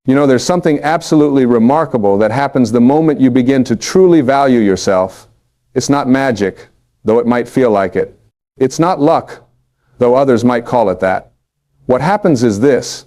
You know, there's something absolutely remarkable that happens the moment you begin to truly value yourself. It's not magic, though it might feel like it. It's not luck, though others might call it that. What happens is this: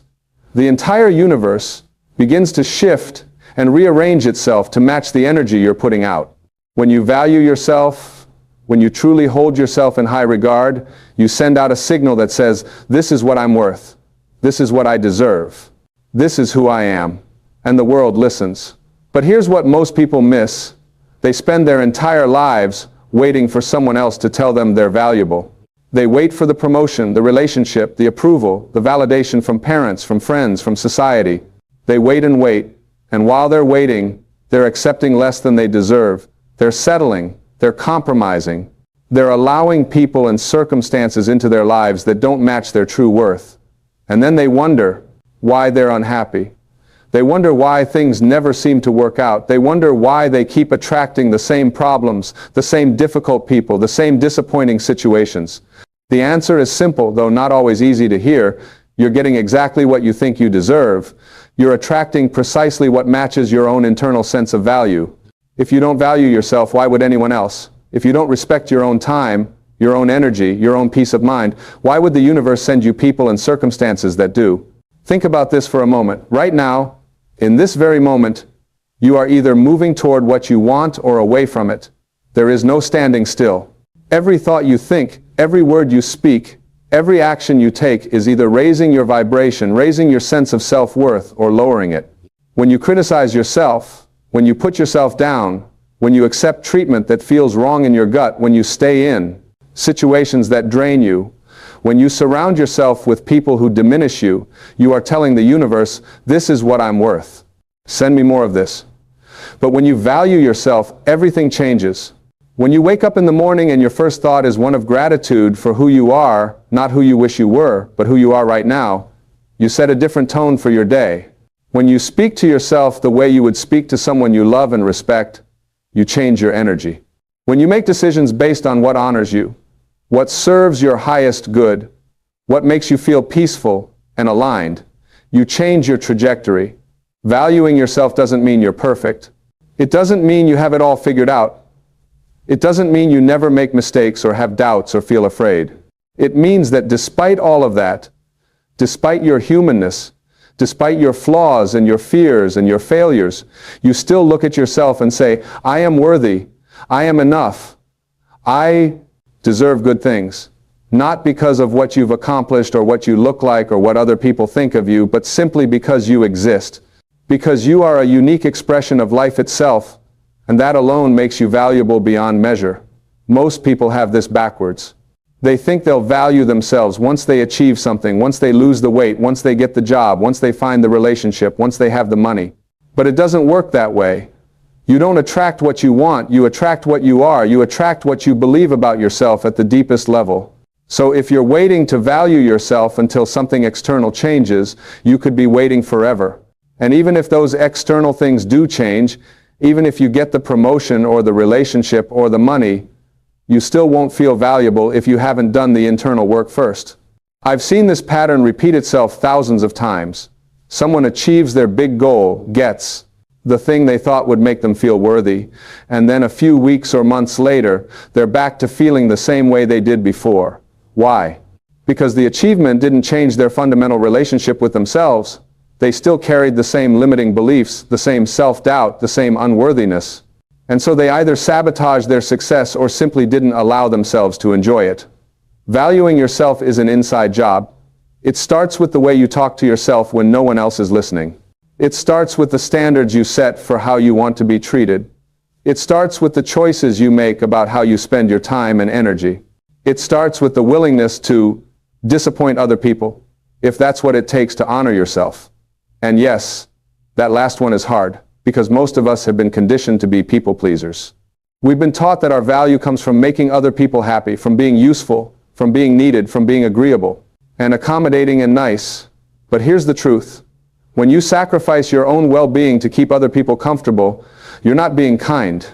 the entire universe begins to shift and rearrange itself to match the energy you're putting out. When you value yourself, when you truly hold yourself in high regard, you send out a signal that says, this is what I'm worth. This is what I deserve. This is who I am. And the world listens. But here's what most people miss. They spend their entire lives waiting for someone else to tell them they're valuable. They wait for the promotion, the relationship, the approval, the validation from parents, from friends, from society. They wait, and while they're waiting, they're accepting less than they deserve. They're settling. They're compromising. They're allowing people and circumstances into their lives that don't match their true worth. And then they wonder why they're unhappy. They wonder why things never seem to work out. They wonder why they keep attracting the same problems, the same difficult people, the same disappointing situations. The answer is simple, though not always easy to hear. You're getting exactly what you think you deserve. You're attracting precisely what matches your own internal sense of value. If you don't value yourself, why would anyone else? If you don't respect your own time, your own energy, your own peace of mind, why would the universe send you people and circumstances that do? Think about this for a moment. Right now, in this very moment, you are either moving toward what you want or away from it. There is no standing still. Every thought you think, every word you speak, every action you take is either raising your vibration, raising your sense of self-worth, or lowering it. When you criticize yourself, when you put yourself down, when you accept treatment that feels wrong in your gut, when you stay in situations that drain you, when you surround yourself with people who diminish you, you are telling the universe, this is what I'm worth. Send me more of this. But when you value yourself, everything changes. When you wake up in the morning and your first thought is one of gratitude for who you are, not who you wish you were, but who you are right now, you set a different tone for your day. When you speak to yourself the way you would speak to someone you love and respect, you change your energy. When you make decisions based on what honors you, what serves your highest good, what makes you feel peaceful and aligned, you change your trajectory. Valuing yourself doesn't mean you're perfect. It doesn't mean you have it all figured out. It doesn't mean you never make mistakes or have doubts or feel afraid. It means that despite all of that, despite your humanness, despite your flaws and your fears and your failures, you still look at yourself and say, I am worthy. I am enough. I deserve good things. Not because of what you've accomplished or what you look like or what other people think of you, but simply because you exist. Because you are a unique expression of life itself, and that alone makes you valuable beyond measure. Most people have this backwards. They think they'll value themselves once they achieve something, once they lose the weight, once they get the job, once they find the relationship, once they have the money. But it doesn't work that way. You don't attract what you want, you attract what you are, you attract what you believe about yourself at the deepest level. So if you're waiting to value yourself until something external changes, you could be waiting forever. And even if those external things do change, even if you get the promotion or the relationship or the money, you still won't feel valuable if you haven't done the internal work first. I've seen this pattern repeat itself thousands of times. Someone achieves their big goal, gets the thing they thought would make them feel worthy, and then a few weeks or months later, they're back to feeling the same way they did before. Why? Because the achievement didn't change their fundamental relationship with themselves. They still carried the same limiting beliefs, the same self-doubt, the same unworthiness. And so they either sabotaged their success or simply didn't allow themselves to enjoy it. Valuing yourself is an inside job. It starts with the way you talk to yourself when no one else is listening. It starts with the standards you set for how you want to be treated. It starts with the choices you make about how you spend your time and energy. It starts with the willingness to disappoint other people, if that's what it takes to honor yourself. And yes, that last one is hard, because most of us have been conditioned to be people pleasers. We've been taught that our value comes from making other people happy, from being useful, from being needed, from being agreeable and accommodating and nice. But here's the truth. When you sacrifice your own well-being to keep other people comfortable, you're not being kind.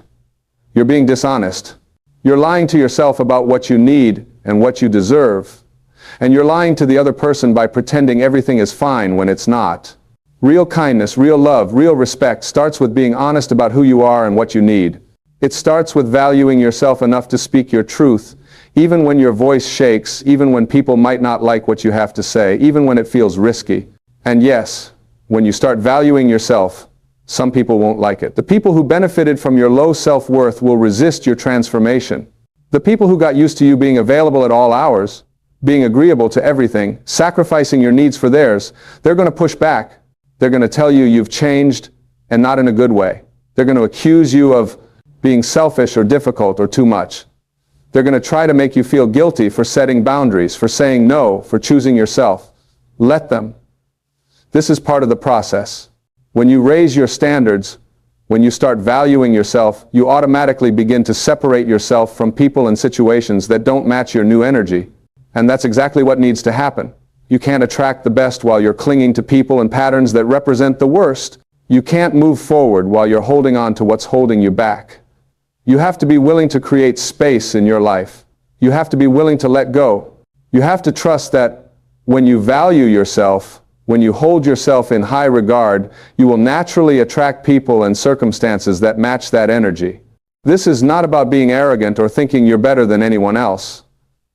You're being dishonest. You're lying to yourself about what you need and what you deserve. And you're lying to the other person by pretending everything is fine when it's not. Real kindness, real love, real respect starts with being honest about who you are and what you need. It starts with valuing yourself enough to speak your truth, even when your voice shakes, even when people might not like what you have to say, even when it feels risky. And yes, when you start valuing yourself, some people won't like it. The people who benefited from your low self-worth will resist your transformation. The people who got used to you being available at all hours, being agreeable to everything, sacrificing your needs for theirs, they're going to push back. They're going to tell you you've changed, and not in a good way. They're going to accuse you of being selfish or difficult or too much. They're going to try to make you feel guilty for setting boundaries, for saying no, for choosing yourself. Let them. This is part of the process. When you raise your standards, when you start valuing yourself, you automatically begin to separate yourself from people and situations that don't match your new energy. And that's exactly what needs to happen. You can't attract the best while you're clinging to people and patterns that represent the worst. You can't move forward while you're holding on to what's holding you back. You have to be willing to create space in your life. You have to be willing to let go. You have to trust that when you value yourself, when you hold yourself in high regard, you will naturally attract people and circumstances that match that energy. This is not about being arrogant or thinking you're better than anyone else.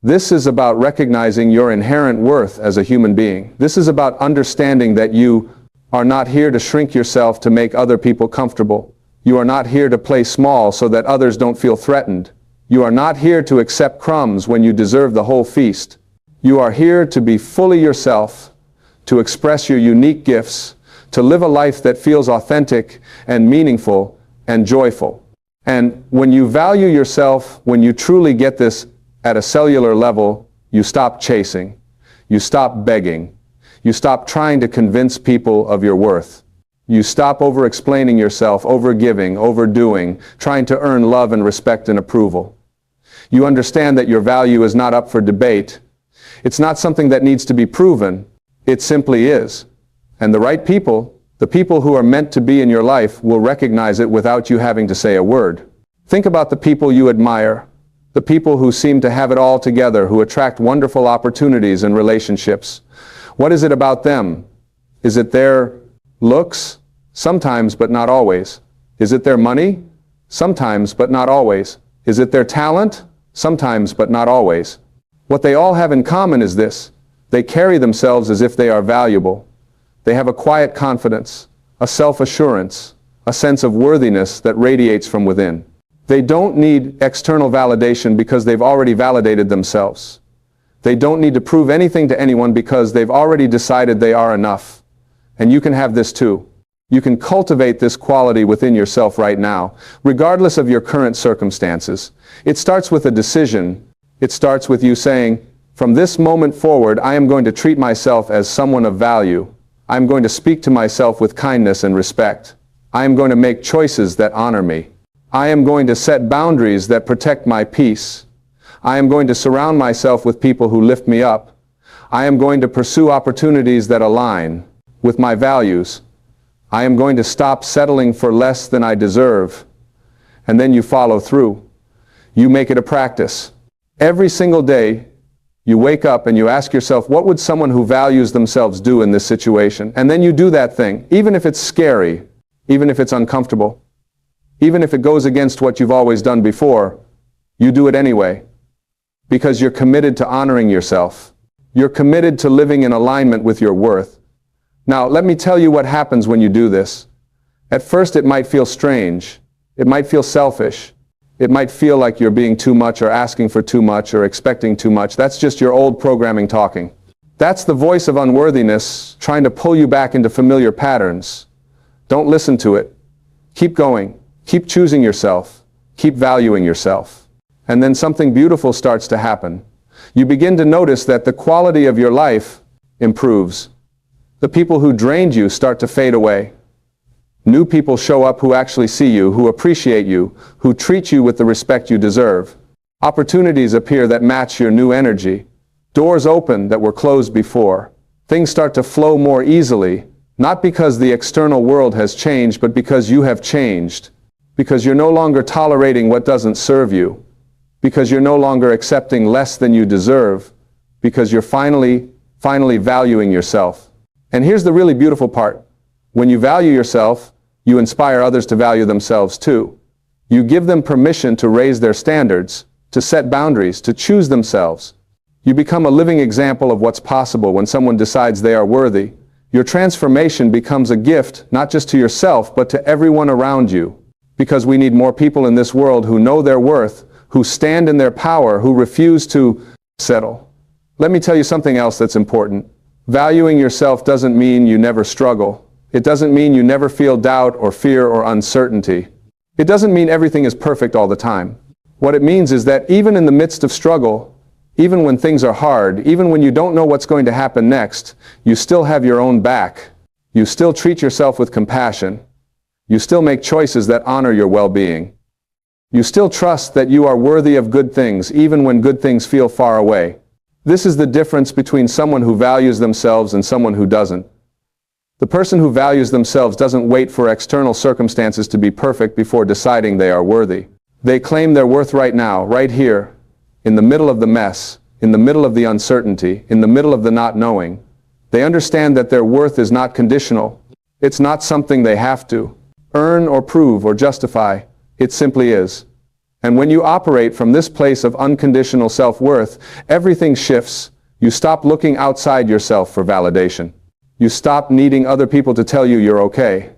This is about recognizing your inherent worth as a human being. This is about understanding that you are not here to shrink yourself to make other people comfortable. You are not here to play small so that others don't feel threatened. You are not here to accept crumbs when you deserve the whole feast. You are here to be fully yourself, to express your unique gifts, to live a life that feels authentic and meaningful and joyful. And when you value yourself, when you truly get this at a cellular level, you stop chasing, you stop begging, you stop trying to convince people of your worth. You stop over-explaining yourself, over-giving, overdoing, trying to earn love and respect and approval. You understand that your value is not up for debate. It's not something that needs to be proven. It simply is. And the right people, the people who are meant to be in your life, will recognize it without you having to say a word. Think about the people you admire. The people who seem to have it all together, who attract wonderful opportunities and relationships. What is it about them? Is it their looks? Sometimes, but not always. Is it their money? Sometimes, but not always. Is it their talent? Sometimes, but not always. What they all have in common is this: they carry themselves as if they are valuable. They have a quiet confidence, a self-assurance, a sense of worthiness that radiates from within. They don't need external validation because they've already validated themselves. They don't need to prove anything to anyone because they've already decided they are enough. And you can have this too. You can cultivate this quality within yourself right now, regardless of your current circumstances. It starts with a decision. It starts with you saying, from this moment forward, I am going to treat myself as someone of value. I am going to speak to myself with kindness and respect. I am going to make choices that honor me. I am going to set boundaries that protect my peace. I am going to surround myself with people who lift me up. I am going to pursue opportunities that align with my values. I am going to stop settling for less than I deserve. And then you follow through. You make it a practice. Every single day, you wake up and you ask yourself, what would someone who values themselves do in this situation? And then you do that thing, even if it's scary, even if it's uncomfortable. Even if it goes against what you've always done before, you do it anyway. Because you're committed to honoring yourself. You're committed to living in alignment with your worth. Now, let me tell you what happens when you do this. At first, it might feel strange. It might feel selfish. It might feel like you're being too much or asking for too much or expecting too much. That's just your old programming talking. That's the voice of unworthiness trying to pull you back into familiar patterns. Don't listen to it. Keep going. Keep choosing yourself. Keep valuing yourself. And then something beautiful starts to happen. You begin to notice that the quality of your life improves. The people who drained you start to fade away. New people show up who actually see you, who appreciate you, who treat you with the respect you deserve. Opportunities appear that match your new energy. Doors open that were closed before. Things start to flow more easily, not because the external world has changed, but because you have changed. Because you're no longer tolerating what doesn't serve you. Because you're no longer accepting less than you deserve. Because you're finally valuing yourself. And here's the really beautiful part. When you value yourself, you inspire others to value themselves too. You give them permission to raise their standards, to set boundaries, to choose themselves. You become a living example of what's possible when someone decides they are worthy. Your transformation becomes a gift, not just to yourself, but to everyone around you. Because we need more people in this world who know their worth, who stand in their power, who refuse to settle. Let me tell you something else that's important. Valuing yourself doesn't mean you never struggle. It doesn't mean you never feel doubt or fear or uncertainty. It doesn't mean everything is perfect all the time. What it means is that even in the midst of struggle, even when things are hard, even when you don't know what's going to happen next, you still have your own back. You still treat yourself with compassion. You still make choices that honor your well-being. You still trust that you are worthy of good things, even when good things feel far away. This is the difference between someone who values themselves and someone who doesn't. The person who values themselves doesn't wait for external circumstances to be perfect before deciding they are worthy. They claim their worth right now, right here, in the middle of the mess, in the middle of the uncertainty, in the middle of the not knowing. They understand that their worth is not conditional. It's not something they have to earn or prove or justify. It simply is. And when you operate from this place of unconditional self-worth, everything shifts. You stop looking outside yourself for validation. You stop needing other people to tell you you're okay.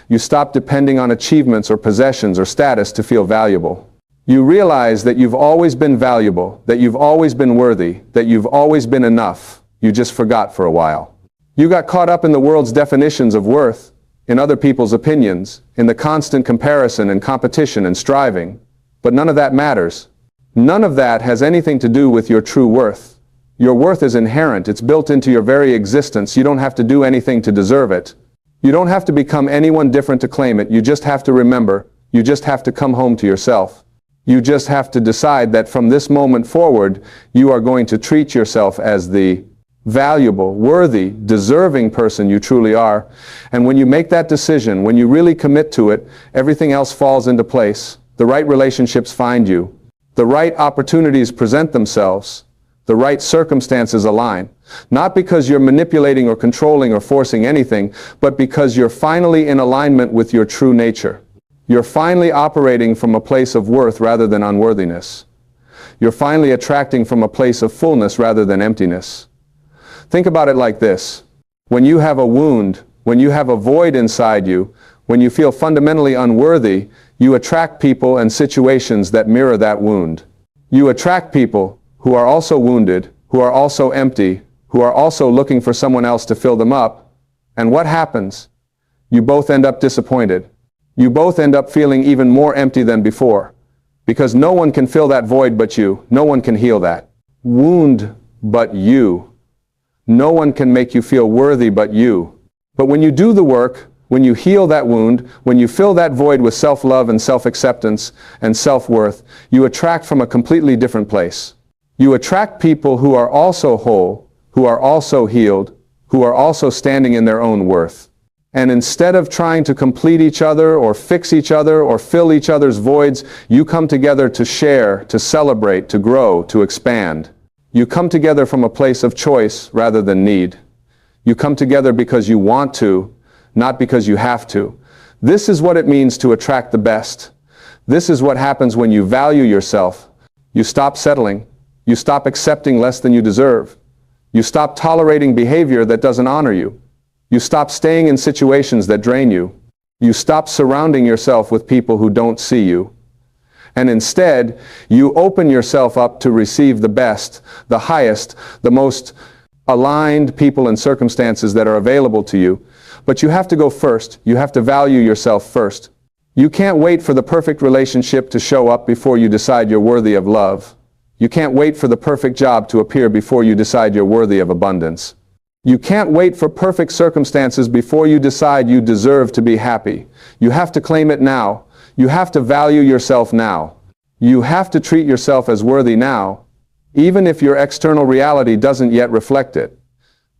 You stop depending on achievements or possessions or status to feel valuable. You realize that you've always been valuable, that you've always been worthy, that you've always been enough. You just forgot for a while. You got caught up in the world's definitions of worth, in other people's opinions, in the constant comparison and competition and striving. But none of that matters. None of that has anything to do with your true worth. Your worth is inherent. It's built into your very existence. You don't have to do anything to deserve it. You don't have to become anyone different to claim it. You just have to remember. You just have to come home to yourself. You just have to decide that from this moment forward, you are going to treat yourself as the valuable, worthy, deserving person you truly are. And when you make that decision, when you really commit to it, everything else falls into place. The right relationships find you. The right opportunities present themselves. The right circumstances align. Not because you're manipulating or controlling or forcing anything, but because you're finally in alignment with your true nature. You're finally operating from a place of worth rather than unworthiness. You're finally attracting from a place of fullness rather than emptiness. Think about it like this. When you have a wound, when you have a void inside you, when you feel fundamentally unworthy, you attract people and situations that mirror that wound. You attract people who are also wounded, who are also empty, who are also looking for someone else to fill them up. And what happens? You both end up disappointed. You both end up feeling even more empty than before. Because no one can fill that void but you. No one can heal that wound but you. No one can make you feel worthy but you. But when you do the work, when you heal that wound, when you fill that void with self-love and self-acceptance and self-worth, you attract from a completely different place. You attract people who are also whole, who are also healed, who are also standing in their own worth. And instead of trying to complete each other or fix each other or fill each other's voids, you come together to share, to celebrate, to grow, to expand. You come together from a place of choice rather than need. You come together because you want to, not because you have to. This is what it means to attract the best. This is what happens when you value yourself. You stop settling. You stop accepting less than you deserve. You stop tolerating behavior that doesn't honor you. You stop staying in situations that drain you. You stop surrounding yourself with people who don't see you. And instead, you open yourself up to receive the best, the highest, the most aligned people and circumstances that are available to you. But you have to go first. You have to value yourself first. You can't wait for the perfect relationship to show up before you decide you're worthy of love. You can't wait for the perfect job to appear before you decide you're worthy of abundance. You can't wait for perfect circumstances before you decide you deserve to be happy. You have to claim it now. You have to value yourself now. You have to treat yourself as worthy now, even if your external reality doesn't yet reflect it.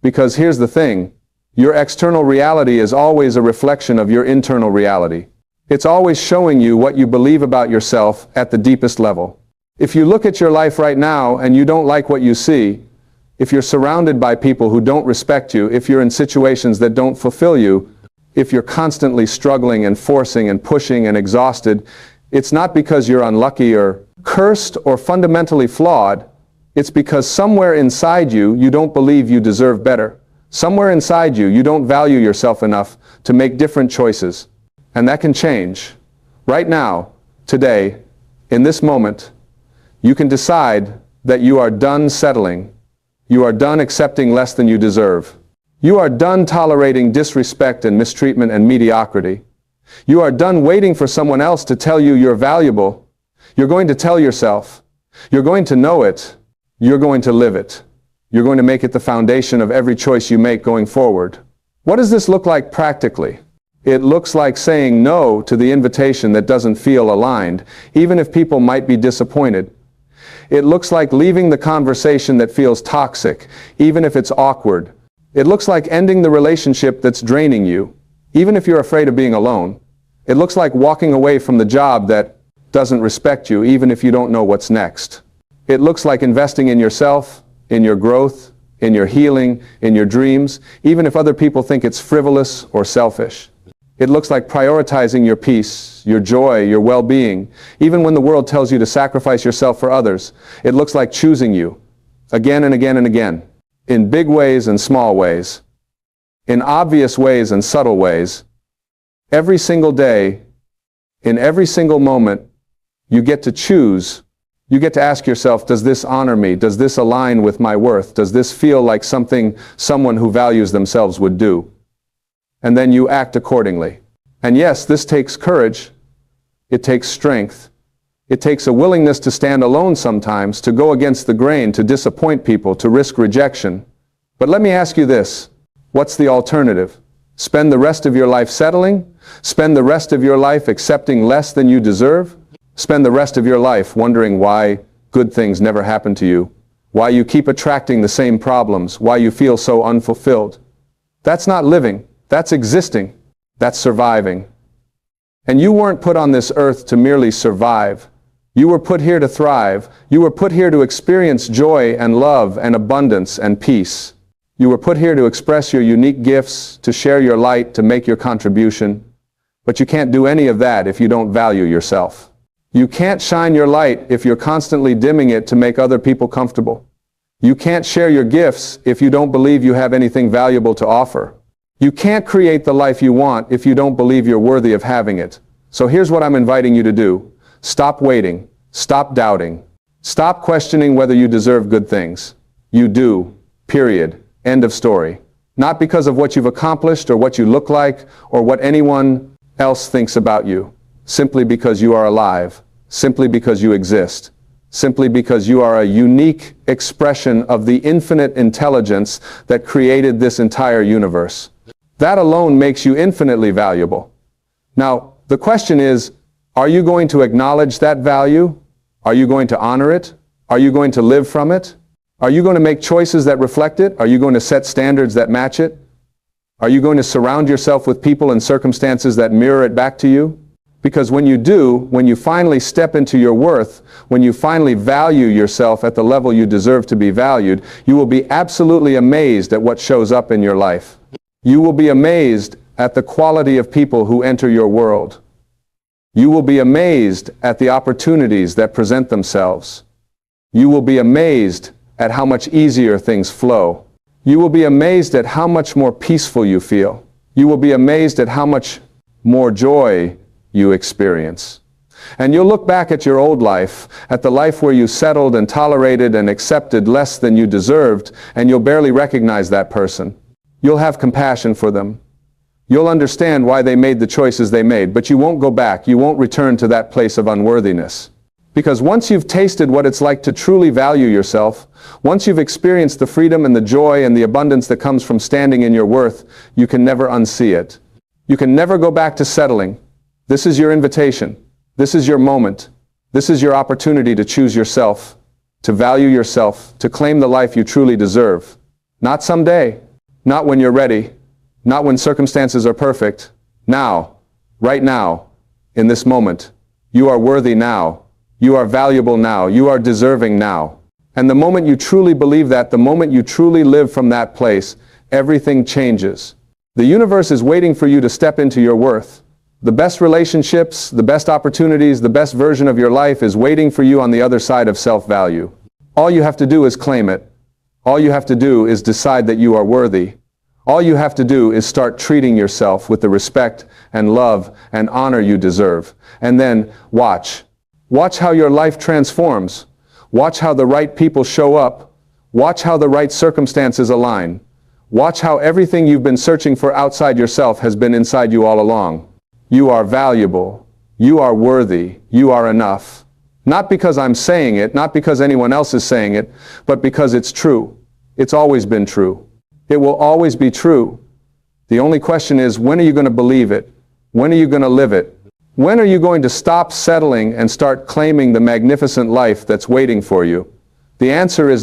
Because here's the thing, your external reality is always a reflection of your internal reality. It's always showing you what you believe about yourself at the deepest level. If you look at your life right now and you don't like what you see, if you're surrounded by people who don't respect you, if you're in situations that don't fulfill you, if you're constantly struggling and forcing and pushing and exhausted, it's not because you're unlucky or cursed or fundamentally flawed. It's because somewhere inside you, you don't believe you deserve better. Somewhere inside you, you don't value yourself enough to make different choices. And that can change. Right now, today, in this moment, you can decide that you are done settling. You are done accepting less than you deserve. You are done tolerating disrespect and mistreatment and mediocrity. You are done waiting for someone else to tell you you're valuable. You're going to tell yourself. You're going to know it. You're going to live it. You're going to make it the foundation of every choice you make going forward. What does this look like practically? It looks like saying no to the invitation that doesn't feel aligned, even if people might be disappointed. It looks like leaving the conversation that feels toxic, even if it's awkward. It looks like ending the relationship that's draining you, even if you're afraid of being alone. It looks like walking away from the job that doesn't respect you, even if you don't know what's next. It looks like investing in yourself, in your growth, in your healing, in your dreams, even if other people think it's frivolous or selfish. It looks like prioritizing your peace, your joy, your well-being, even when the world tells you to sacrifice yourself for others. It looks like choosing you, again and again and again, in big ways and small ways, in obvious ways and subtle ways. Every single day, in every single moment, you get to choose. You get to ask yourself, does this honor me? Does this align with my worth? Does this feel like something someone who values themselves would do? And then you act accordingly. And yes, this takes courage. It takes strength. It takes a willingness to stand alone sometimes, to go against the grain, to disappoint people, to risk rejection. But let me ask you this. What's the alternative? Spend the rest of your life settling? Spend the rest of your life accepting less than you deserve? Spend the rest of your life wondering why good things never happen to you, why you keep attracting the same problems, why you feel so unfulfilled? That's not living. That's existing. That's surviving. And you weren't put on this earth to merely survive. You were put here to thrive. You were put here to experience joy and love and abundance and peace. You were put here to express your unique gifts, to share your light, to make your contribution. But you can't do any of that if you don't value yourself. You can't shine your light if you're constantly dimming it to make other people comfortable. You can't share your gifts if you don't believe you have anything valuable to offer. You can't create the life you want if you don't believe you're worthy of having it. So here's what I'm inviting you to do. Stop waiting. Stop doubting. Stop questioning whether you deserve good things. You do. Period. End of story. Not because of what you've accomplished or what you look like or what anyone else thinks about you. Simply because you are alive. Simply because you exist. Simply because you are a unique expression of the infinite intelligence that created this entire universe. That alone makes you infinitely valuable. Now, the question is, are you going to acknowledge that value? Are you going to honor it? Are you going to live from it? Are you going to make choices that reflect it? Are you going to set standards that match it? Are you going to surround yourself with people and circumstances that mirror it back to you? Because when you do, when you finally step into your worth, when you finally value yourself at the level you deserve to be valued, you will be absolutely amazed at what shows up in your life. You will be amazed at the quality of people who enter your world. You will be amazed at the opportunities that present themselves. You will be amazed at how much easier things flow. You will be amazed at how much more peaceful you feel. You will be amazed at how much more joy you experience. And you'll look back at your old life, at the life where you settled and tolerated and accepted less than you deserved, and you'll barely recognize that person. You'll have compassion for them. You'll understand why they made the choices they made, but you won't go back. You won't return to that place of unworthiness. Because once you've tasted what it's like to truly value yourself, once you've experienced the freedom and the joy and the abundance that comes from standing in your worth, you can never unsee it. You can never go back to settling. This is your invitation. This is your moment. This is your opportunity to choose yourself, to value yourself, to claim the life you truly deserve. Not someday, not when you're ready, not when circumstances are perfect. Now, right now, in this moment. You are worthy now. You are valuable now. You are deserving now. And the moment you truly believe that, the moment you truly live from that place, everything changes. The universe is waiting for you to step into your worth. The best relationships, the best opportunities, the best version of your life is waiting for you on the other side of self-value. All you have to do is claim it. All you have to do is decide that you are worthy. All you have to do is start treating yourself with the respect and love and honor you deserve. And then watch. Watch how your life transforms. Watch how the right people show up. Watch how the right circumstances align. Watch how everything you've been searching for outside yourself has been inside you all along. You are valuable. You are worthy. You are enough. Not because I'm saying it, not because anyone else is saying it, but because it's true. It's always been true. It will always be true. The only question is, when are you going to believe it? When are you going to live it? When are you going to stop settling and start claiming the magnificent life that's waiting for you? The answer is